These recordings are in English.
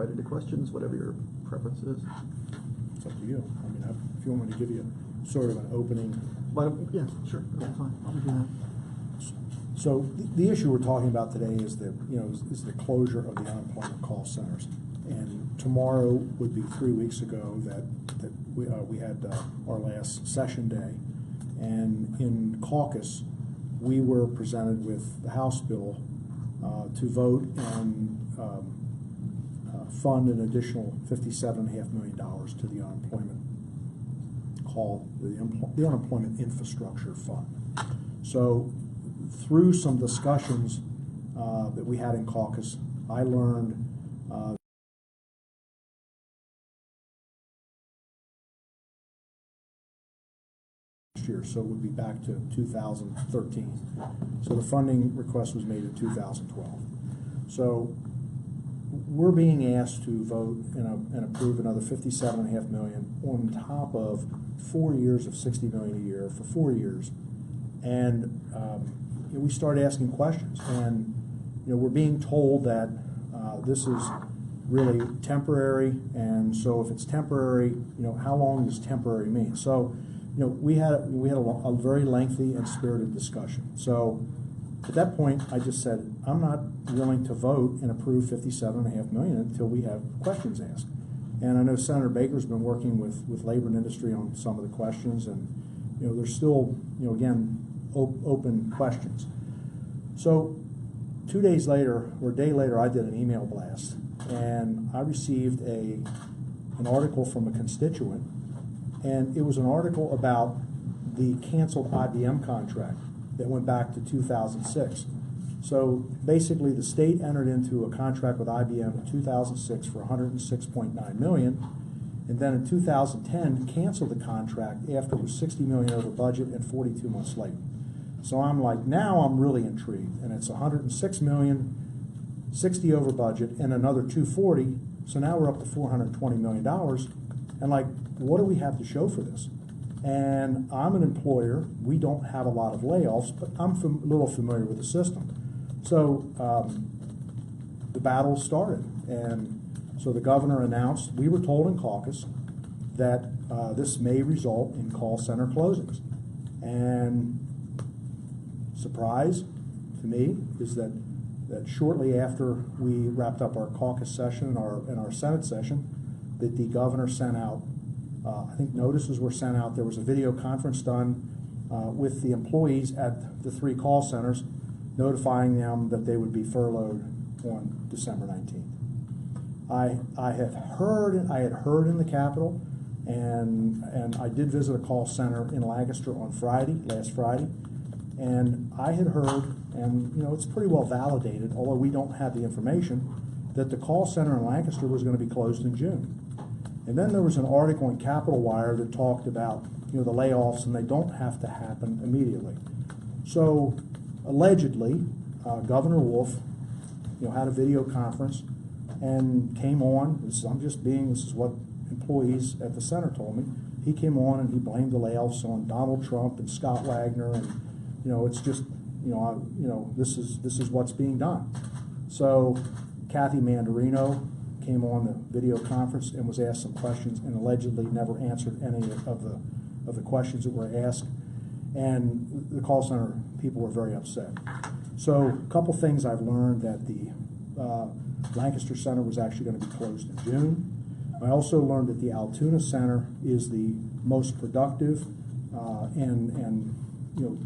right into questions, whatever your preference is. It's up to you. I mean, if you want me to give you sort of an opening. But, yeah, sure. That's fine. I'll do that. So the issue we're talking about today is is the closure of the unemployment call centers. And tomorrow would be 3 weeks ago that we had our last session day. And in caucus, we were presented with the House bill to vote and fund an additional $57.5 million to the unemployment the Unemployment Infrastructure Fund. So through some discussions that we had in caucus, I learned year, so it would be back to 2013. So the funding request was made in 2012. So we're being asked to vote and approve another $57.5 million on top of 4 years of $60 million a year for 4 years, and we start asking questions, and we're being told that this is really temporary, and so if it's temporary, how long does temporary mean? So we had a very lengthy and spirited discussion. So at that point, I just said, I'm not willing to vote and approve $57.5 million until we have questions asked. And I know Senator Baker's been working with labor and industry on some of the questions, and there's still again open questions. So 2 days later, or a day later, I did an email blast, and I received an article from a constituent. And it was an article about the canceled IBM contract that went back to 2006. So basically, the state entered into a contract with IBM in 2006 for $106.9 million, and then in 2010 canceled the contract after it was $60 million over budget and 42 months late. So I'm like, now I'm really intrigued, and it's $106 million, 60 over budget, and another 240. So now we're up to $420 million, and like, what do we have to show for this? And I'm an employer. We don't have a lot of layoffs, but I'm a little familiar with the system. So the battle started. And so the governor announced, we were told in caucus that this may result in call center closings. And surprise to me is that shortly after we wrapped up our caucus session and our Senate session, that the governor sent out, I think notices were sent out. There was a video conference done with the employees at the 3 call centers, notifying them that they would be furloughed on December 19th. I had heard in the Capitol, and I did visit a call center in Lancaster on last Friday, and I had heard, and it's pretty well validated, although we don't have the information, that the call center in Lancaster was going to be closed in June. And then there was an article in Capitol Wire that talked about the layoffs, and they don't have to happen immediately. So allegedly, Governor Wolf had a video conference and came on. This is what employees at the center told me. He came on and he blamed the layoffs on Donald Trump and Scott Wagner, and it's just this is what's being done. So Kathy Mandarino came on the video conference and was asked some questions, and allegedly never answered any of the questions that were asked, and the call center people were very upset. So a couple things I've learned, that the Lancaster Center was actually going to be closed in June. I also learned that the Altoona Center is the most productive and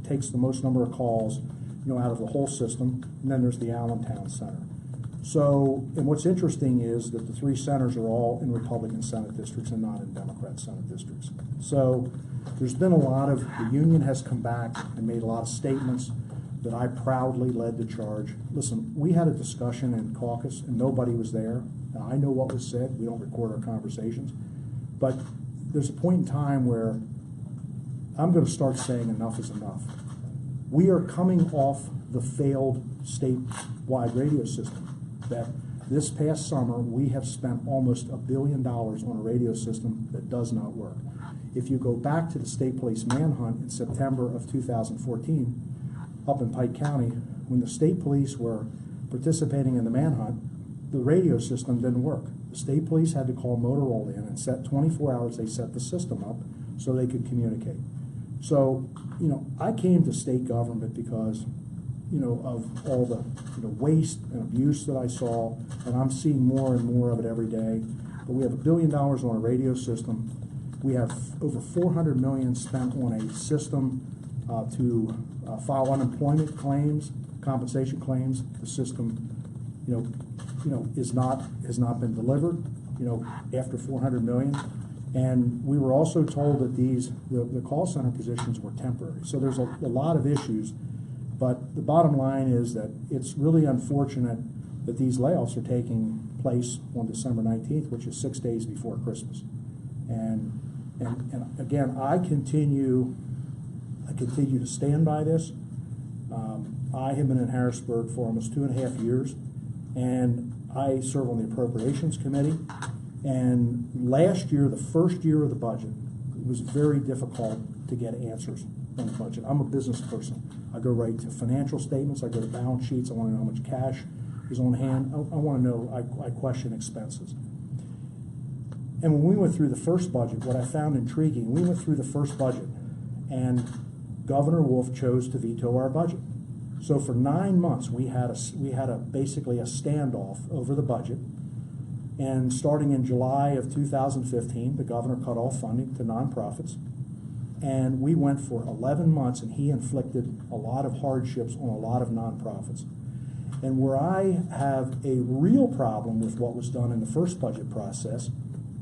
takes the most number of calls out of the whole system, and then there's the Allentown Center. So, and what's interesting is that the 3 centers are all in Republican Senate districts and not in Democrat Senate districts. So there's been the union has come back and made a lot of statements that I proudly led the charge. Listen, we had a discussion in caucus and nobody was there. Now, I know what was said. We don't record our conversations. But there's a point in time where I'm going to start saying enough is enough. We are coming off the failed statewide radio system. That this past summer, we have spent almost $1 billion on a radio system that does not work. If you go back to the state police manhunt in September of 2014, up in Pike County, when the state police were participating in the manhunt, the radio system didn't work. The state police had to call Motorola in and set 24 hours, they set the system up so they could communicate. So, I came to state government because, of all the, waste and abuse that I saw, and I'm seeing more and more of it every day. But we have $1 billion on a radio system. We have over $400 million spent on a system to file unemployment claims, compensation claims. The system, has not been delivered. After $400 million, and we were also told that the call center positions were temporary. So there's a lot of issues, but the bottom line is that it's really unfortunate that these layoffs are taking place on December 19th, which is 6 days before Christmas. And again, I continue to stand by this. I have been in Harrisburg for almost 2.5 years, and I serve on the Appropriations Committee. And last year, the first year of the budget, it was very difficult to get answers on the budget. I'm a business person. I go right to financial statements. I go to balance sheets. I want to know how much cash is on hand. I want to know, I question expenses. And when we went through the first budget, what I found intriguing, we went through the first budget, and Governor Wolf chose to veto our budget. So for 9 months, we had basically a standoff over the budget. And starting in July of 2015, the governor cut off funding to nonprofits. And we went for 11 months, and he inflicted a lot of hardships on a lot of nonprofits. And where I have a real problem with what was done in the first budget process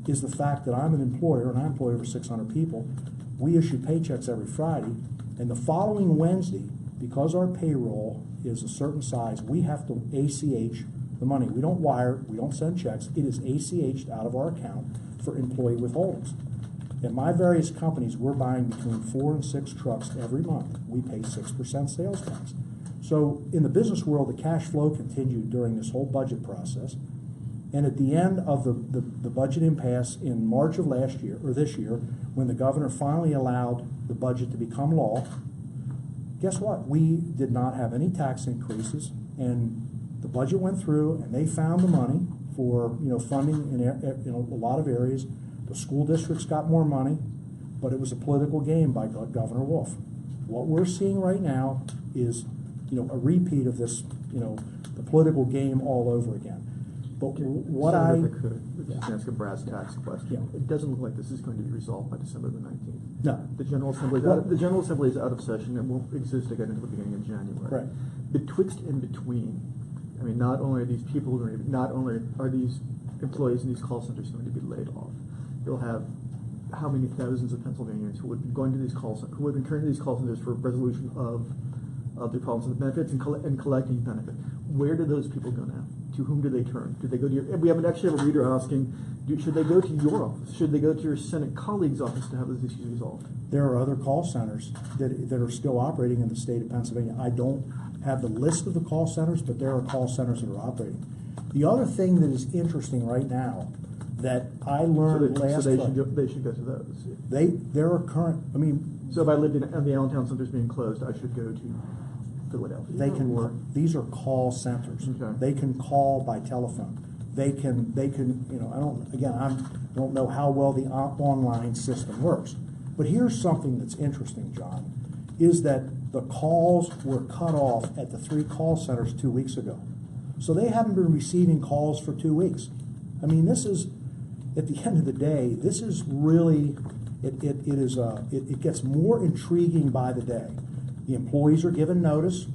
is the fact that I'm an employer, and I employ over 600 people. We issue paychecks every Friday, and the following Wednesday, because our payroll is a certain size, we have to ACH the money. We don't wire, we don't send checks. It is ACH'd out of our account for employee withholdings. In my various companies, we're buying between 4 and 6 trucks every month. We pay 6% sales tax. So in the business world, the cash flow continued during this whole budget process. And at the end of the budget impasse in March of last year, or this year, when the governor finally allowed the budget to become law, guess what? We did not have any tax increases, and the budget went through, and they found the money for funding in a lot of areas. The school districts got more money, but it was a political game by Governor Wolf. What we're seeing right now is a repeat of this the political game all over again. But what Senator, if I could just ask a brass tacks question. Yeah. It doesn't look like this is going to be resolved by December the 19th. No. The General Assembly is out of session and won't exist again until the beginning of January. Right. Betwixt and between, I mean, not only are these people going to be, not only are these employees in these call centers going to be laid off, you'll have how many thousands of Pennsylvanians who would go into these who would return to these call centers for resolution of their problems with benefits and collecting benefit. Where do those people go now? To whom do they turn? Do they go to your? We actually have a reader asking, should they go to your office? Should they go to your Senate colleague's office to have those issues resolved? There are other call centers that are still operating in the state of Pennsylvania. I don't have the list of the call centers, but there are call centers that are operating. The other thing that is interesting right now that I learned last they should go to those. There are current. I mean, so if I lived in the Allentown centers being closed, I should go to Philadelphia. They can work. These are call centers. Okay. They can call by telephone. They can. I don't know how well the online system works. But here's something that's interesting, John, is that the calls were cut off at the 3 call centers 2 weeks ago. So they haven't been receiving calls for 2 weeks. I mean, this is, at the end of the day, this is really, it gets more intriguing by the day. The employees are given notice.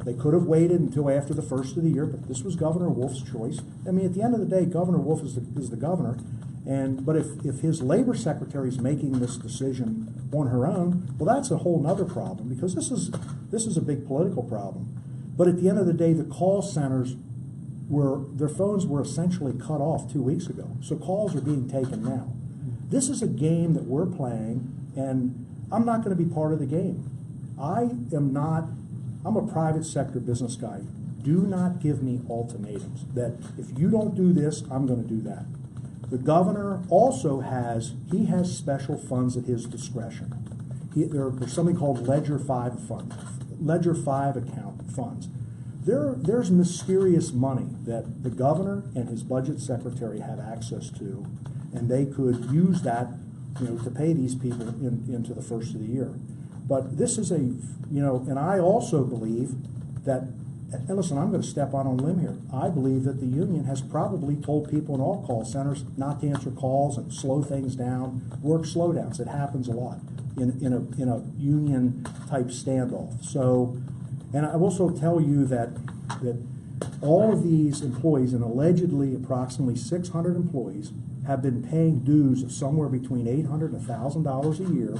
They could have waited until after the first of the year, but this was Governor Wolf's choice. I mean, at the end of the day, Governor Wolf is the governor. But if his labor secretary is making this decision on her own, well, that's a whole nother problem, because this is a big political problem. But at the end of the day, the call centers their phones were essentially cut off 2 weeks ago. So calls are being taken now. This is a game that we're playing, and I'm not going to be part of the game. I'm a private sector business guy. Do not give me ultimatums that if you don't do this, I'm going to do that. The governor also has special funds at his discretion. There's something called Ledger 5 account funds. there's mysterious money that the governor and his budget secretary have access to, and they could use that, to pay these people into the first of the year. But this is and I also believe that, and listen, I'm going to step on a limb here. I believe that the union has probably told people in all call centers not to answer calls and slow things down, work slowdowns. It happens a lot in a union type standoff. So, and I will also tell you that all of these employees, and allegedly approximately 600 employees, have been paying dues of somewhere between $800 and $1,000 a year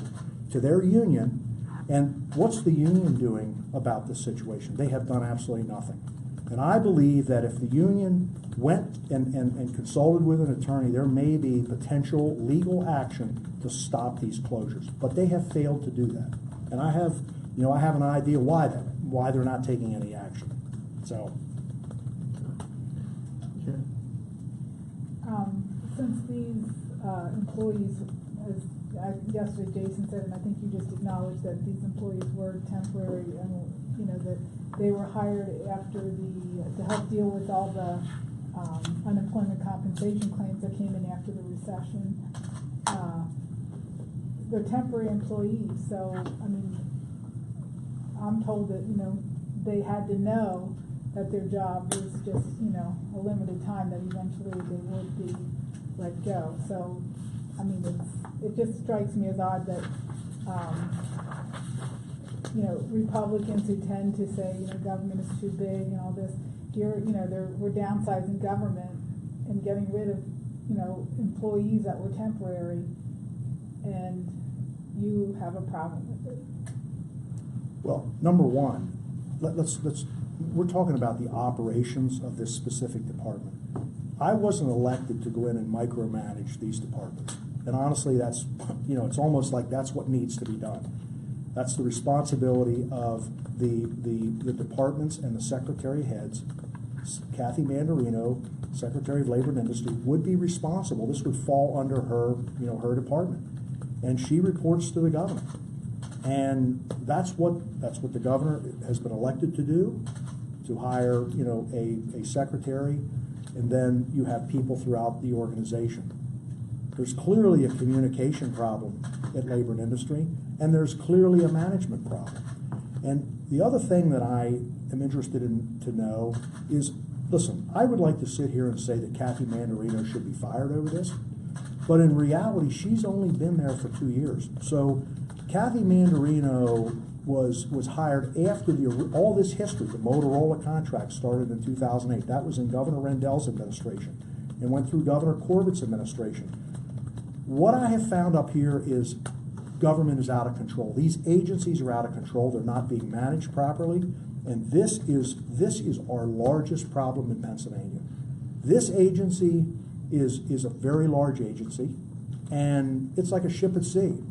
to their union. And what's the union doing about this situation? They have done absolutely nothing. And I believe that if the union went and consulted with an attorney, there may be potential legal action to stop these closures. But they have failed to do that. And I have an idea why they're not taking any action. So. Okay. Since these employees, as yesterday Jason said, and I think you just acknowledged that these employees were temporary, and that they were hired after to help deal with all the unemployment compensation claims that came in after the recession. They're temporary employees, so I'm told that they had to know that their job was just a limited time, that eventually they would be let go. So it just strikes me as odd that Republicans who tend to say government is too big and all this, we're downsizing government and getting rid of employees that were temporary, and you have a problem with it. Well, number one, we're talking about the operations of this specific department. I wasn't elected to go in and micromanage these departments. And honestly, that's, it's almost like that's what needs to be done. That's the responsibility of the departments and the secretary heads. Kathy Mandarino, Secretary of Labor and Industry, would be responsible. This would fall under her, her department. And she reports to the governor. And that's what the governor has been elected to do, to hire, a secretary, and then you have people throughout the organization. There's clearly a communication problem at Labor and Industry, and there's clearly a management problem. And the other thing that I am interested in to know is, listen, I would like to sit here and say that Kathy Mandarino should be fired over this, but in reality, she's only been there for 2 years. So Kathy Mandarino was hired after all this history. The Motorola contract started in 2008. That was in Governor Rendell's administration and went through Governor Corbett's administration. What I have found up here is government is out of control. These agencies are out of control. They're not being managed properly, and this is our largest problem in Pennsylvania. This agency is a very large agency, and it's like a ship at sea.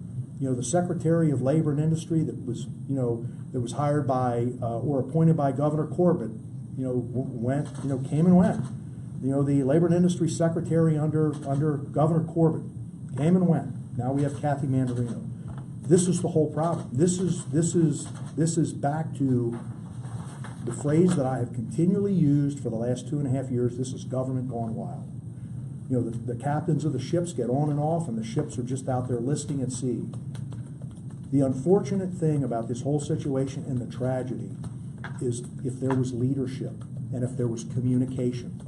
The Secretary of Labor and Industry that was hired by or appointed by Governor Corbett, came and went. The Labor and Industry Secretary under Governor Corbett came and went. Now we have Kathy Mandarino. This is the whole problem. This is back to the phrase that I have continually used for the last 2.5 years. This is government gone wild. The captains of the ships get on and off, and the ships are just out there listing at sea. The unfortunate thing about this whole situation and the tragedy is if there was leadership and if there was communication.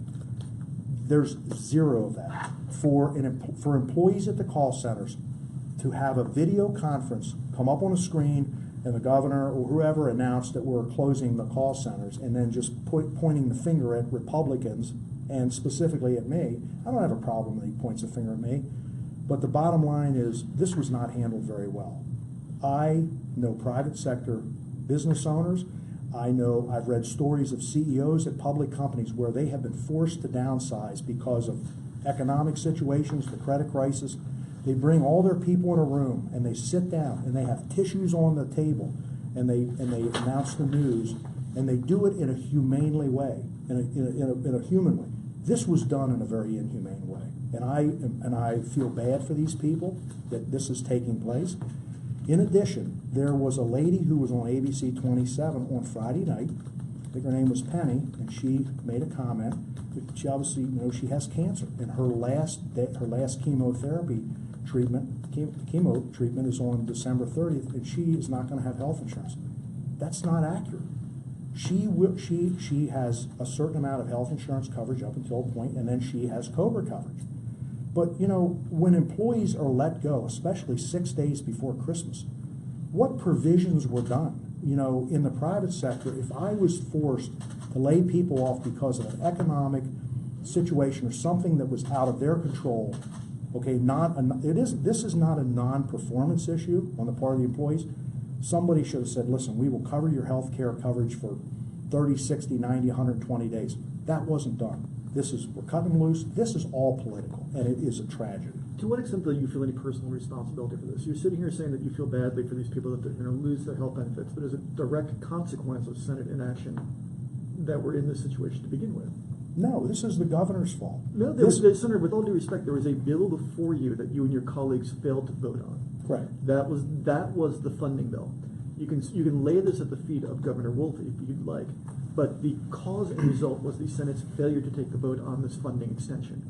There's zero of that. For employees at the call centers to have a video conference come up on a screen and the governor or whoever announced that we're closing the call centers, and then just pointing the finger at Republicans and specifically at me. I don't have a problem when he points a finger at me, but the bottom line is this was not handled very well. I know private sector business owners. I've read stories of CEOs at public companies where they have been forced to downsize because of economic situations, the credit crisis. They bring all their people in a room and they sit down and they have tissues on the table and they announce the news, and they do it in a humanely way, in a human way. This was done in a very inhumane way, and I feel bad for these people that this is taking place. In addition, there was a lady who was on ABC 27 on Friday night, think her name was Penny, and she made a comment that she obviously, she has cancer, and her last chemotherapy treatment, chemo treatment is on December 30th, and she is not going to have health insurance. That's not accurate. She has a certain amount of health insurance coverage up until a point, and then she has COBRA coverage. But when employees are let go, especially 6 days before Christmas, what provisions were done? In the private sector, if I was forced to lay people off because of an economic situation or something that was out of their control, okay, this is not a non-performance issue on the part of the employees. Somebody should have said, listen, we will cover your health care coverage for 30, 60, 90, 120 days. That wasn't done. We're cutting them loose. This is all political, and it is a tragedy. To what extent do you feel any personal responsibility for this? You're sitting here saying that you feel badly for these people that they're going to lose their health benefits, but as a direct consequence of Senate inaction that we're in this situation to begin with. No, this is the governor's fault. No, Senator, with all due respect, there was a bill before you that you and your colleagues failed to vote on. Correct. That was the funding bill. You can lay this at the feet of Governor Wolf if you'd like, but the cause and result was the Senate's failure to take the vote on this funding extension.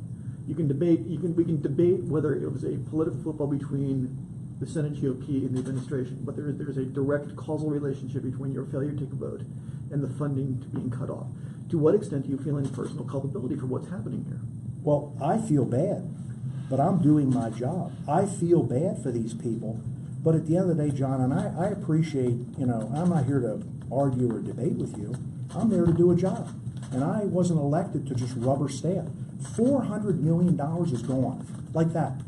We can debate whether it was a political football between the Senate GOP and the administration, but there is a direct causal relationship between your failure to take a vote and the funding being cut off. To what extent do you feel any personal culpability for what's happening here? Well, I feel bad, but I'm doing my job. I feel bad for these people, but at the end of the day, John, and I appreciate, I'm not here to argue or debate with you. I'm there to do a job, and I wasn't elected to just rubber stamp. $400 million is gone, like that.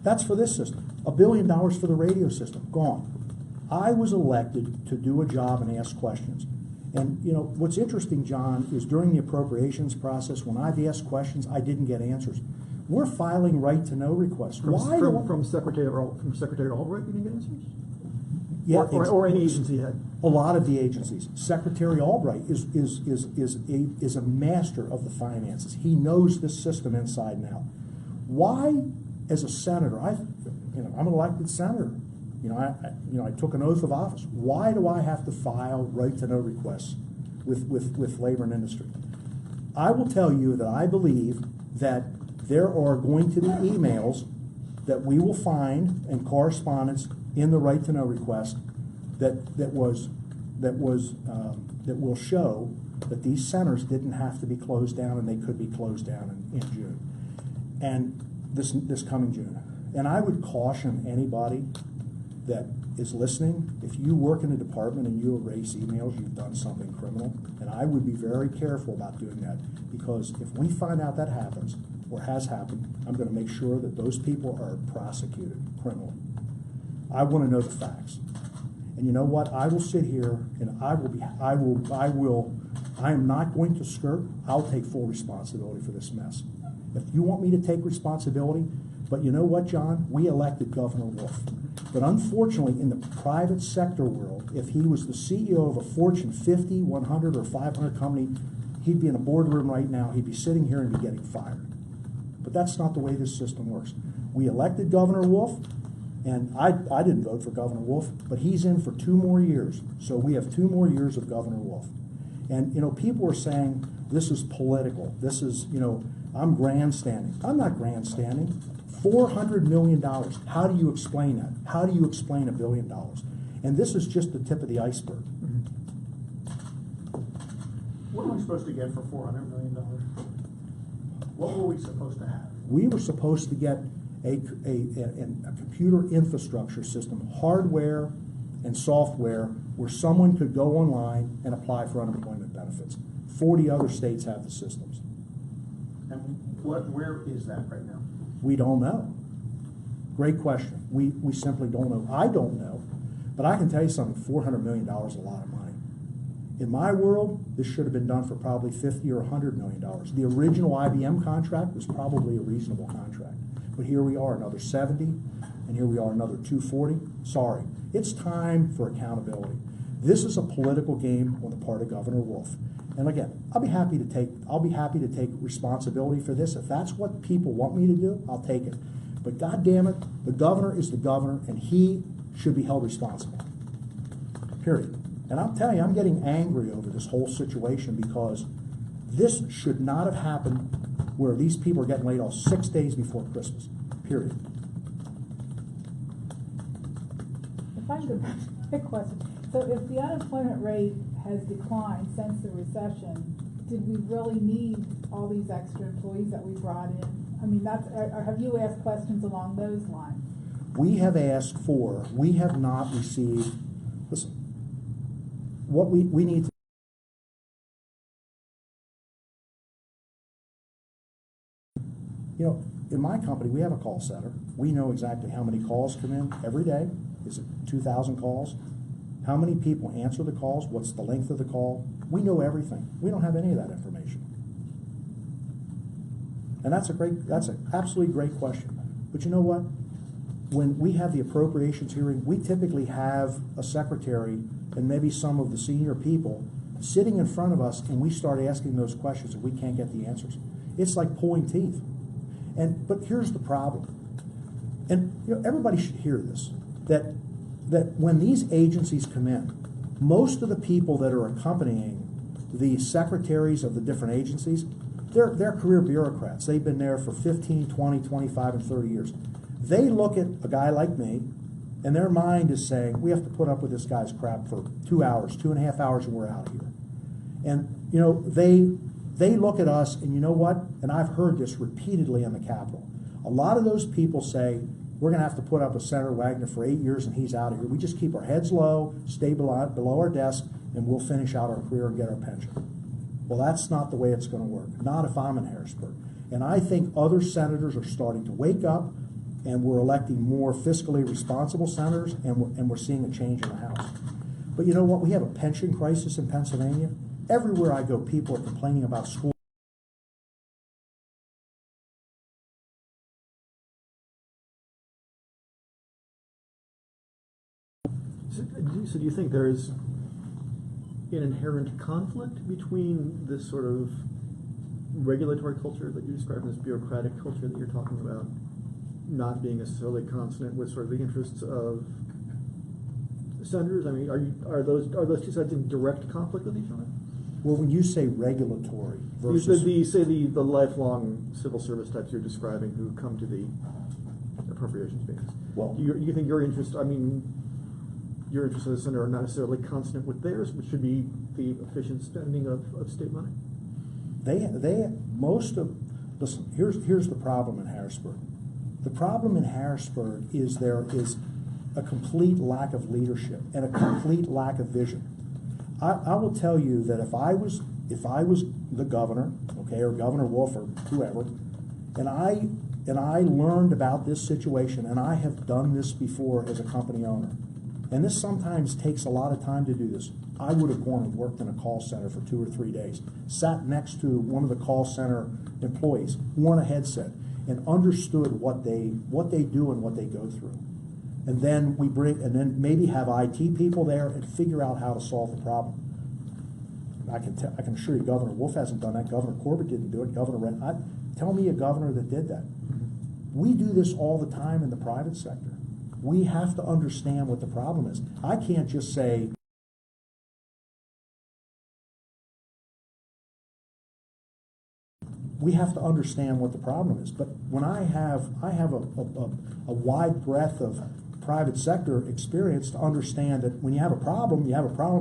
That's for this system. $1 billion for the radio system, gone. I was elected to do a job and ask questions. And what's interesting, John, is during the appropriations process, when I've asked questions, I didn't get answers. We're filing right to know requests. From Secretary Albright, you didn't get answers? Yeah, or any agency head. A lot of the agencies. Secretary Albright is a master of the finances. He knows this system inside and out. Why, as a senator, I'm an elected senator. I took an oath of office. Why do I have to file right to know requests with labor and industry? I will tell you that I believe that there are going to be emails that we will find and correspondence in the right to know request that will show that these centers didn't have to be closed down and they could be closed down in June, and this coming June. And I would caution anybody that is listening, if you work in a department and you erase emails, you've done something criminal. And I would be very careful about doing that, because if we find out that happens or has happened, I'm going to make sure that those people are prosecuted criminally. I want to know the facts. And you know what? I will sit here and I am not going to skirt. I'll take full responsibility for this mess. If you want me to take responsibility, but you know what, John? We elected Governor Wolf. But unfortunately, in the private sector world, if he was the CEO of a Fortune 50, 100, or 500 company, he'd be in a boardroom right now. He'd be sitting here and be getting fired. But that's not the way this system works. We elected Governor Wolf, and I didn't vote for Governor Wolf, but he's in for 2 more years. So we have 2 more years of Governor Wolf. And, people are saying this is political. This is, I'm grandstanding. I'm not grandstanding. $400 million. How do you explain that? How do you explain $1 billion? And this is just the tip of the iceberg. What are we supposed to get for $400 million? What were we supposed to have? We were supposed to get a computer infrastructure system, hardware and software, where someone could go online and apply for unemployment benefits. 40 other states have the systems. And where is that right now? We don't know. Great question. We simply don't know. I don't know. But I can tell you something, $400 million is a lot of money. In my world, this should have been done for probably $50 or $100 million. The original IBM contract was probably a reasonable contract. But here we are, another 70, and here we are, another 240. Sorry. It's time for accountability. This is a political game on the part of Governor Wolf. And again, I'll be happy to take responsibility for this. If that's what people want me to do, I'll take it. But God damn it, the governor is the governor, and he should be held responsible. Period. And I'm telling you, I'm getting angry over this whole situation because this should not have happened where these people are getting laid off 6 days before Christmas, period. If I could ask a question, so if the unemployment rate has declined since the recession, did we really need all these extra employees that we brought in? I mean, have you asked questions along those lines? We have asked for, we have not received, listen, what we need to in my company, we have a call center. We know exactly how many calls come in every day. Is it 2,000 calls? How many people answer the calls? What's the length of the call? We know everything. We don't have any of that information. And that's an absolutely great question. But you know what? When we have the appropriations hearing, we typically have a secretary and maybe some of the senior people sitting in front of us, and we start asking those questions and we can't get the answers. It's like pulling teeth. But here's the problem. And everybody should hear this, that when these agencies come in, most of the people that are accompanying the secretaries of the different agencies, they're career bureaucrats. They've been there for 15, 20, 25, and 30 years. They look at a guy like me, and their mind is saying, we have to put up with this guy's crap for 2 hours, 2.5 hours, and we're out of here. And, they look at us, and you know what? And I've heard this repeatedly in the Capitol. A lot of those people say, we're going to have to put up with Senator Wagner for 8 years, and he's out of here. We just keep our heads low, stay below our desk, and we'll finish out our career and get our pension. Well, that's not the way it's going to work, not if I'm in Harrisburg. And I think other senators are starting to wake up, and we're electing more fiscally responsible senators, and we're seeing a change in the House. But you know what? We have a pension crisis in Pennsylvania. Everywhere I go, people are complaining about school. So do you think there is an inherent conflict between this sort of regulatory culture that you describe, this bureaucratic culture that you're talking about, not being necessarily consonant with sort of the interests of senators? I mean, are those two sides in direct conflict with each other? Well, when you say regulatory versus the lifelong civil service types you're describing who come to the appropriations meetings. Well, you think your interest? I mean, your interests as a senator are not necessarily consonant with theirs, which should be the efficient spending of state money. Listen, here's the problem in Harrisburg. The problem in Harrisburg is there is a complete lack of leadership and a complete lack of vision. I will tell you that if I was the governor, okay, or Governor Wolf or whoever, and I learned about this situation, and I have done this before as a company owner, and this sometimes takes a lot of time to do this, I would have gone and worked in a call center for 2 or 3 days, sat next to one of the call center employees, worn a headset, and understood what they do and what they go through. And then maybe have IT people there and figure out how to solve the problem. I can assure you, Governor Wolf hasn't done that. Governor Corbett didn't do it. Tell me a governor that did that. We do this all the time in the private sector. We have to understand what the problem is. I can't just say, we have to understand what the problem is. But when I have a wide breadth of private sector experience to understand that when you have a problem,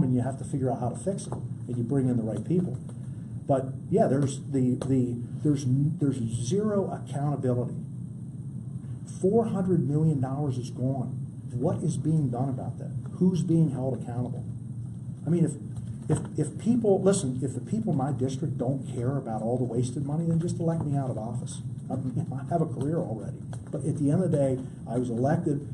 and you have to figure out how to fix it, and you bring in the right people. But yeah, there's zero accountability. $400 million is gone. What is being done about that? Who's being held accountable? I mean, if people, listen, if the people in my district don't care about all the wasted money, then just elect me out of office. I have a career already. But at the end of the day, I was elected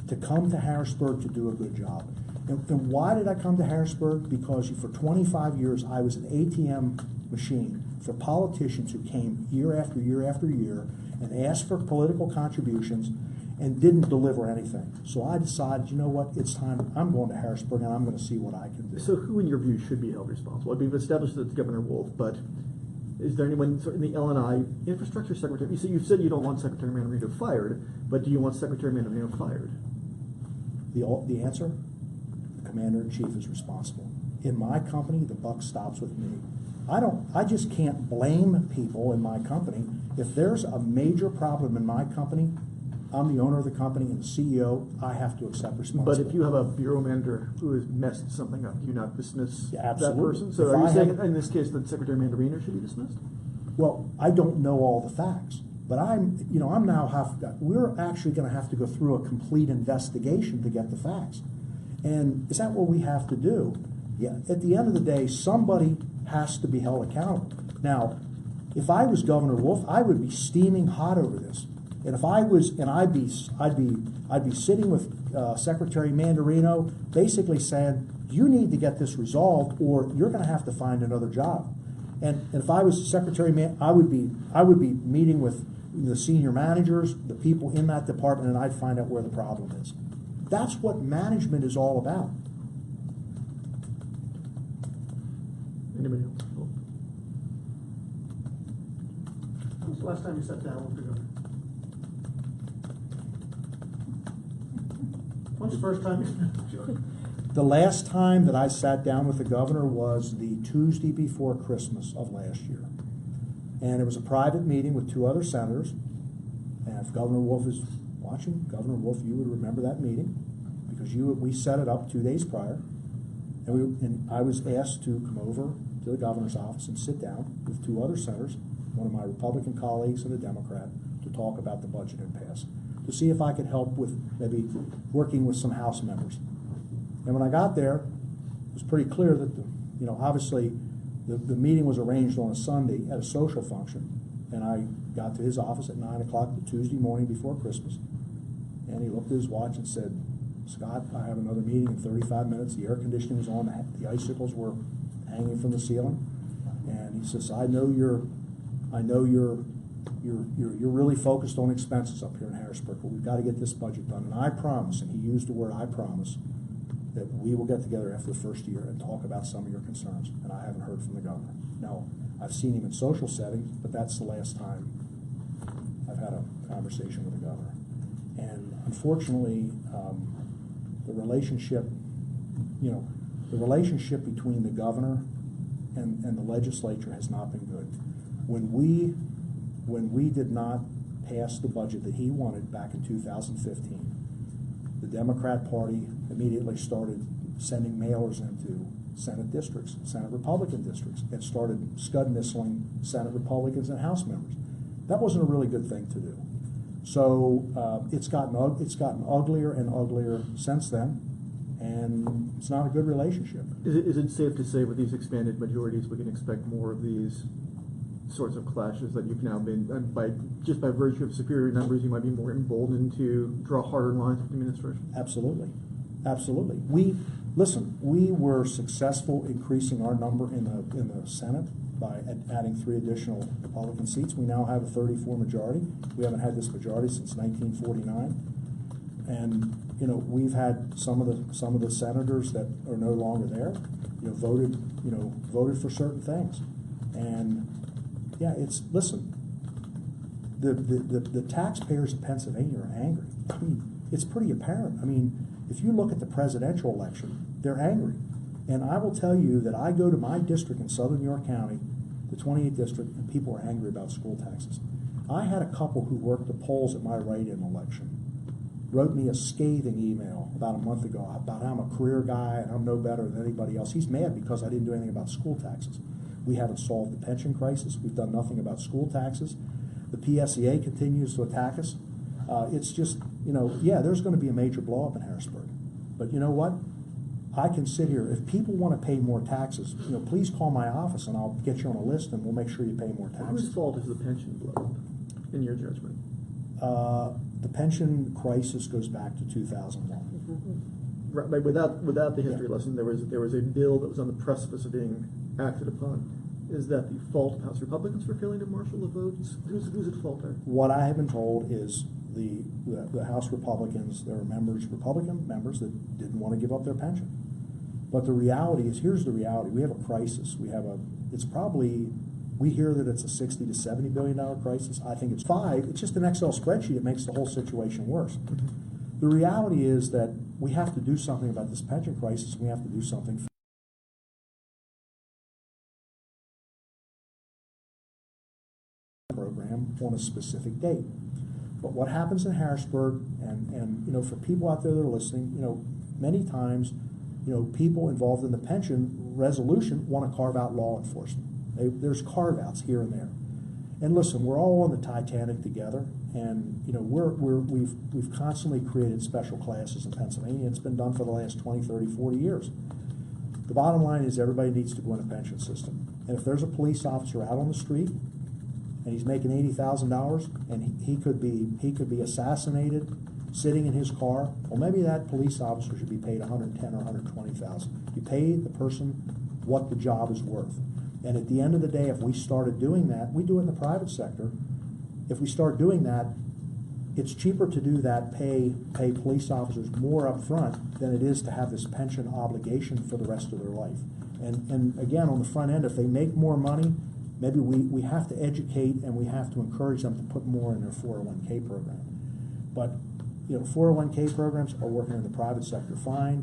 to come to Harrisburg to do a good job. And why did I come to Harrisburg? Because for 25 years, I was an ATM machine for politicians who came year after year after year and asked for political contributions and didn't deliver anything. So I decided, you know what, it's time. I'm going to Harrisburg and I'm going to see what I can do. So who, in your view, should be held responsible? We've established that it's Governor Wolf, but is there anyone in the L&I infrastructure secretary? You've said you don't want Secretary Manarino fired, but do you want Secretary Manarino fired? The answer? the commander-in-chief is responsible. In my company, the buck stops with me. I just can't blame people in my company. If there's a major problem in my company, I'm the owner of the company and the CEO, I have to accept responsibility. But if you have a bureau manager who has messed something up, do you not dismiss Yeah, that absolutely. person? So If are you I saying, have- in this case, that Secretary Mandarino should be dismissed? Well, I don't know all the facts, but we're actually gonna have to go through a complete investigation to get the facts. And is that what we have to do? Yeah, at the end of the day, somebody has to be held accountable. Now, if I was Governor Wolf, I would be steaming hot over this. And if I was, and I'd be sitting with Secretary Mandarino, basically saying, you need to get this resolved, or you're going to have to find another job. And if I was Secretary, I would be meeting with the senior managers, the people in that department, and I'd find out where the problem is. That's what management is all about. Anybody else? When was the last time you sat down with the governor? When's the first time you? The last time that I sat down with the governor was the Tuesday before Christmas of last year. And it was a private meeting with 2 other senators. And if Governor Wolf is watching, Governor Wolf, you would remember that meeting because we set it up 2 days prior. And I was asked to come over to the governor's office and sit down with 2 other senators, one of my Republican colleagues and a Democrat, to talk about the budget impasse, to see if I could help with maybe working with some House members. And when I got there, it was pretty clear that, obviously the meeting was arranged on a Sunday at a social function. And I got to his office at 9 o'clock the Tuesday morning before Christmas. And he looked at his watch and said, Scott, I have another meeting in 35 minutes. The air conditioning was on. The icicles were hanging from the ceiling. And he says, I know you're really focused on expenses up here in Harrisburg, but we've got to get this budget done. And I promise, and he used the word I promise, that we will get together after the first year and talk about some of your concerns. And I haven't heard from the governor. Now, I've seen him in social settings, but that's the last time I've had a conversation with the governor. And unfortunately, the relationship between the governor and the legislature has not been good. When we did not pass the budget that he wanted back in 2015, the Democrat Party immediately started sending mailers into Senate districts, Senate Republican districts, and started scud-missling Senate Republicans and House members. That wasn't a really good thing to do. So it's gotten uglier and uglier since then, and it's not a good relationship. Is it safe to say with these expanded majorities we can expect more of these sorts of clashes that you've now been, by virtue of superior numbers, you might be more emboldened to draw harder lines with the administration? Absolutely. Absolutely. We were successful increasing our number in the Senate by adding 3 additional Republican seats. We now have a 34 majority. We haven't had this majority since 1949. And we've had some of the senators that are no longer there, voted for certain things. And yeah, the taxpayers of Pennsylvania are angry. I mean, it's pretty apparent. I mean, if you look at the presidential election, they're angry. And I will tell you that I go to my district in southern York County, the 28th district, and people are angry about school taxes. I had a couple who worked the polls at my write-in election wrote me a scathing email about a month ago about how I'm a career guy and I'm no better than anybody else. He's mad because I didn't do anything about school taxes. We haven't solved the pension crisis. We've done nothing about school taxes. The PSEA continues to attack us. It's just, there's going to be a major blow up in Harrisburg. But you know what? I can sit here. If people want to pay more taxes, please call my office and I'll get you on a list and we'll make sure you pay more taxes. Whose fault is the pension blow up, in your judgment? The pension crisis goes back to 2001. Right, like without the history lesson, there was a bill that was on the precipice of being acted upon. Is that the fault of House Republicans for failing to marshal the votes? Who's at fault there? What I have been told is the House Republicans, there are Republican members that didn't want to give up their pension. But the reality is, here's the reality: we have a crisis. We hear that it's a $60 to $70 billion crisis. I think it's 5. It's just an Excel spreadsheet that makes the whole situation worse. The reality is that we have to do something about this pension crisis. We have to do something program on a specific date. But what happens in Harrisburg, and you know, for people out there that are listening, you know, many times, you know, people involved in the pension resolution want to carve out law enforcement. There's carve-outs here and there. And listen, we're all on the Titanic together, and you know, we've constantly created special classes in Pennsylvania. It's been done for the last 20, 30, 40 years. The bottom line is everybody needs to go in a pension system. And if there's a police officer out on the street and he's making $80,000 and he could be assassinated sitting in his car, well, maybe that police officer should be paid $110,000 or $120,000. You pay the person what the job is worth. And at the end of the day, if we started doing that, we do it in the private sector. If we start doing that, it's cheaper to do that, pay police officers more up front than it is to have this pension obligation for the rest of their life. And again, on the front end, if they make more money, maybe we have to educate and we have to encourage them to put more in their 401k program. But you know, 401k programs are working in the private sector fine,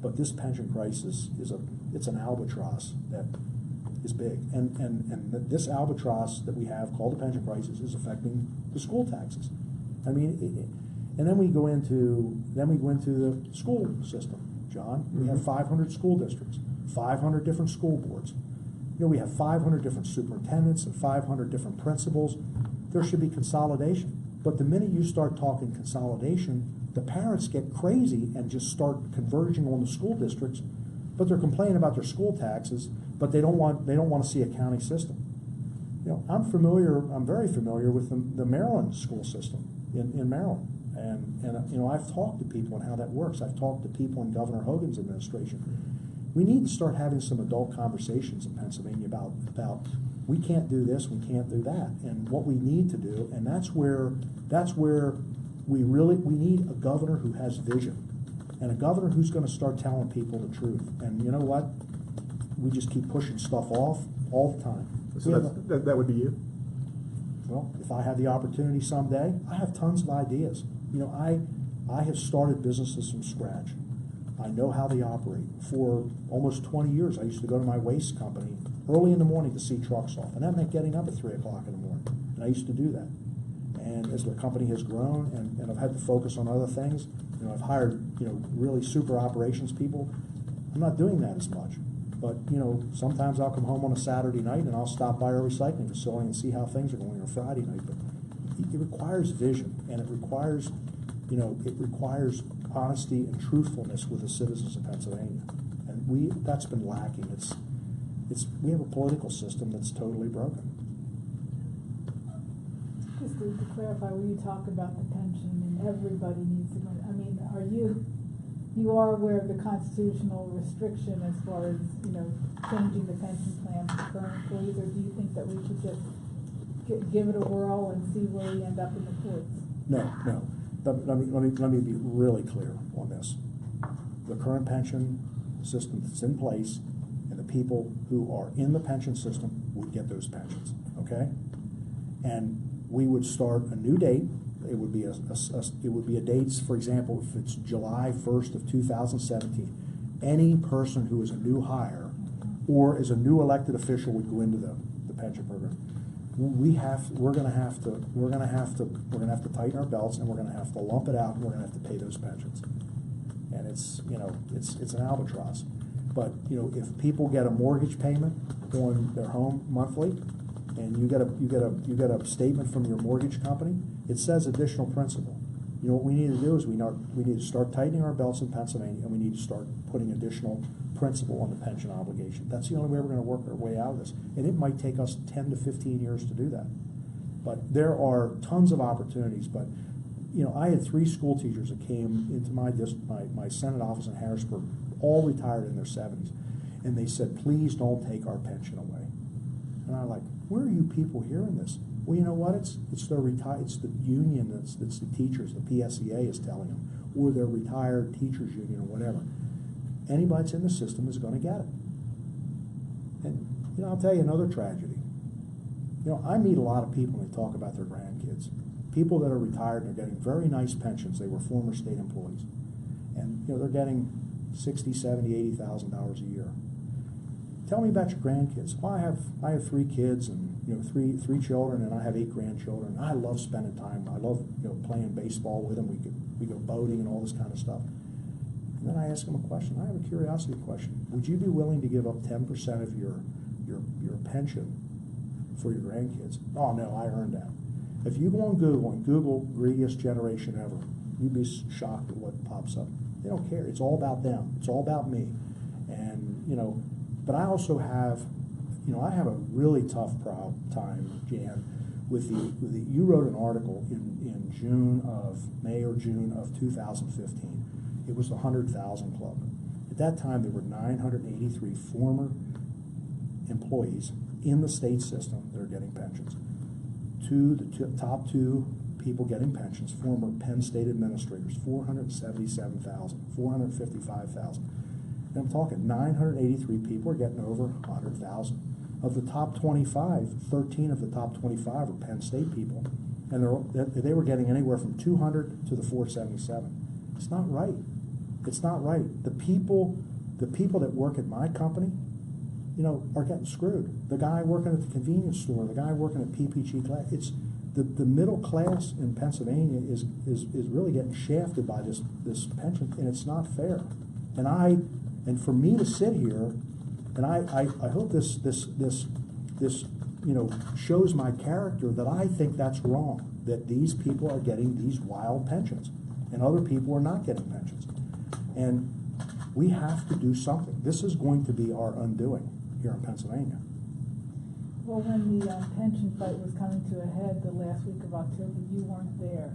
but this pension crisis it's an albatross that is big. And this albatross that we have called the pension crisis is affecting the school taxes. I mean, and then we go into the school system, John. We have 500 school districts, 500 different school boards. You know, we have 500 different superintendents and 500 different principals. There should be consolidation. But the minute you start talking consolidation, the parents get crazy and just start converging on the school districts, but they're complaining about their school taxes, but they don't want to see a county system. You know, I'm very familiar with the Maryland school system in Maryland. And you know, I've talked to people on how that works. I've talked to people in Governor Hogan's administration. We need to start having some adult conversations in Pennsylvania about we can't do this, we can't do that, and what we need to do. And that's where we need a governor who has vision, and a governor who's going to start telling people the truth. And you know what? We just keep pushing stuff off all the time. So that would be you? Well, if I have the opportunity someday, I have tons of ideas. You know, I have started businesses from scratch. I know how they operate. For almost 20 years, I used to go to my waste company early in the morning to see trucks off, and that meant getting up at 3 o'clock in the morning, and I used to do that. And as the company has grown, and I've had to focus on other things, you know, I've hired, you know, really super operations people. I'm not doing that as much. But, you know, sometimes I'll come home on a Saturday night and I'll stop by our recycling facility and see how things are going on Friday night. But it requires vision, and it requires, you know, honesty and truthfulness with the citizens of Pennsylvania. And that's been lacking. We have a political system that's totally broken. Just to clarify, when you talk about the pension and everybody needs to go, I mean, you are aware of the constitutional restriction as far as, you know, changing the pension plan for current employees, or do you think that we should just give it a whirl and see where we end up in the courts? No. Let me be really clear on this. The current pension system that's in place, and the people who are in the pension system would get those pensions, okay? And we would start a new date. It would be a date, for example, if it's July 1st of 2017. Any person who is a new hire or is a new elected official would go into the pension program. We're going to have to tighten our belts, and we're going to have to lump it out, and we're going to have to pay those pensions. And it's an albatross. But you know, if people get a mortgage payment on their home monthly, and you get a statement from your mortgage company, it says additional principal. You know what we need to do is we need to start tightening our belts in Pennsylvania, and we need to start putting additional principal on the pension obligation. That's the only way we're going to work our way out of this. And it might take us 10 to 15 years to do that. But there are tons of opportunities. But you know, I had 3 school teachers that came into my Senate office in Harrisburg, all retired in their 70s, and they said, "Please don't take our pension away." And I'm like, "Where are you people hearing this?" Well, you know what? It's the union that's the teachers, the PSEA is telling them, or their retired teachers union or whatever. Anybody that's in the system is going to get it. And you know, I'll tell you another tragedy. You know, I meet a lot of people and they talk about their grandkids. people that are retired and are getting very nice pensions. They were former state employees. And, you know, they're getting $60,000, $70,000, $80,000 a year. Tell me about your grandkids. Well, I have 3 kids and, you know, three children, and I have 8 grandchildren. I love spending time. I love, you know, playing baseball with them. We go boating and all this kind of stuff. And then I ask them a question. I have a curiosity question. Would you be willing to give up 10% of your pension for your grandkids? Oh no, I earned that. If you go on Google and Google greediest generation ever, you'd be shocked at what pops up. They don't care. It's all about them. It's all about me. And, you know, but I also have, you know, I have a really tough time, Jan, with the you wrote an article in May or June of 2015. It was the 100,000 Club. At that time, there were 983 former employees in the state system that are getting pensions. The top 2 people getting pensions, former Penn State administrators, 477,000, 455,000. And I'm talking 983 people are getting over 100,000. Of the top 25, 13 of the top 25 are Penn State people, and they were getting anywhere from 200 to the 477. It's not right. It's not right. The people that work at my company, you know, are getting screwed. The guy working at the convenience store, the guy working at PPG Glass, it's the middle class in Pennsylvania is really getting shafted by this pension, and it's not fair. And for me to sit here, and I hope this you know shows my character that I think that's wrong, that these people are getting these wild pensions and other people are not getting pensions. And we have to do something. This is going to be our undoing here in Pennsylvania. Well, when the pension fight was coming to a head the last week of October, you weren't there.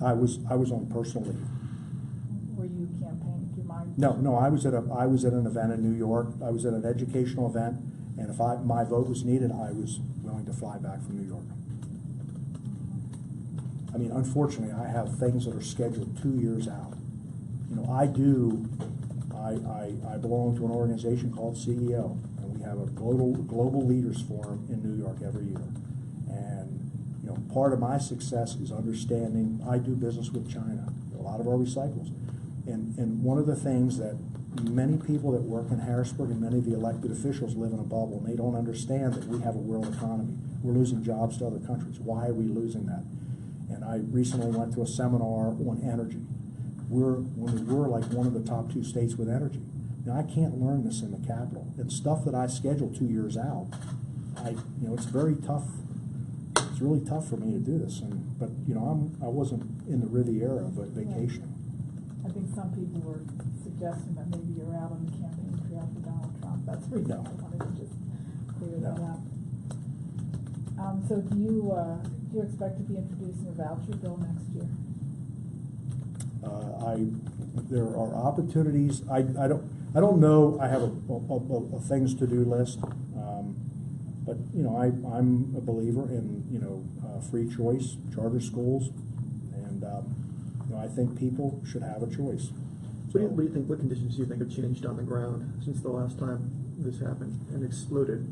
I was on personal leave. Were you campaigning? Do you mind? No, I was at an event in New York. I was at an educational event, and if my vote was needed, I was willing to fly back from New York. I mean, unfortunately, I have things that are scheduled 2 years out. You know, I belong to an organization called CEO, and we have a global leaders forum in New York every year. And you know, part of my success is understanding. I do business with China, a lot of our recycles, and one of the things that many people that work in Harrisburg and many of the elected officials live in a bubble, and they don't understand that we have a world economy. We're losing jobs to other countries. Why are we losing that? And I recently went to a seminar on energy. We're like one of the top 2 states with energy. Now I can't learn this in the capital. It's stuff that I scheduled 2 years out. You know, it's very tough. It's really tough for me to do this. But you know, I wasn't in the Riviera vacationing. I think some people were suggesting that maybe you're out on the campaign trail for Donald Trump. That's the reason I wanted to just clear that up. So do you expect to be introducing a voucher bill next year? There are opportunities. I don't know. I have a things to do list, but you know, I'm a believer in free choice, charter schools, and you know, I think people should have a choice. What do you think? What conditions do you think have changed on the ground since the last time this happened and exploded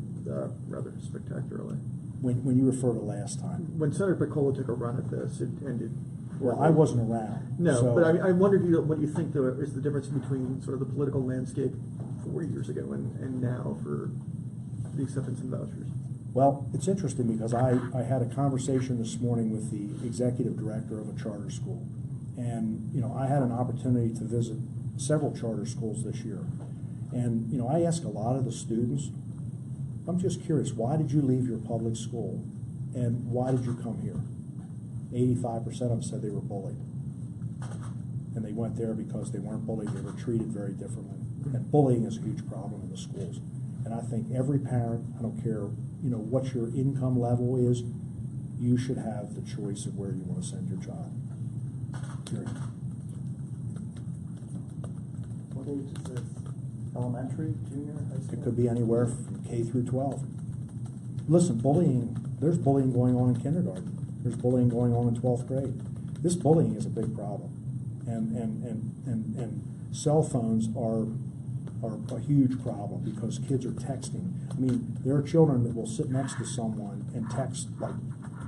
rather spectacularly? When you refer to last time, when Senator Piccola took a run at this, it ended. Well, I wasn't around. No, so, but I wondered what you think is the difference between sort of the political landscape 4 years ago and now for the acceptance of vouchers. Well, it's interesting because I had a conversation this morning with the executive director of a charter school, and you know, I had an opportunity to visit several charter schools this year, and you know, I asked a lot of the students, I'm just curious, why did you leave your public school, and why did you come here? 85% of them said they were bullied, and they went there because they weren't bullied, they were treated very differently. And bullying is a huge problem in the schools. And I think every parent, I don't care, you know, what your income level is, you should have the choice of where you want to send your child. Period. What age is this? Elementary, junior, high school? It could be anywhere from K through 12. Listen, bullying, there's bullying going on in kindergarten. There's bullying going on in 12th grade. This bullying is a big problem. And cell phones are are a huge problem because kids are texting. I mean, there are children that will sit next to someone and text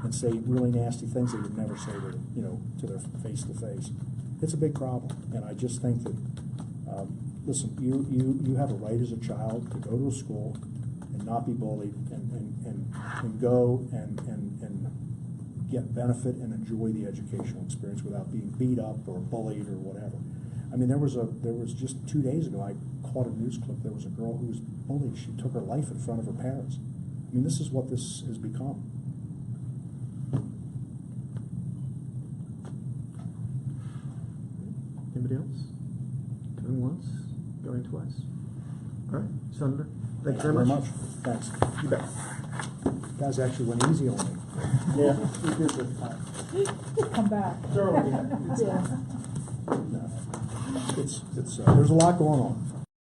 and say really nasty things they would never say to their face to face. It's a big problem, and I just think that listen, you have a right as a child to go to a school and not be bullied and go and get benefit and enjoy the educational experience without being beat up or bullied or whatever. I mean, there was just 2 days ago, I caught a news clip. There was a girl who was bullied. She took her life in front of her parents. I mean, this is what this has become. Anybody else? Going once, going twice. All right, Senator, thank you very much. Thanks. You bet. You guys actually went easy on me. Yeah, we did this time. Come back. Thoroughly. Yeah. It's there's a lot going on.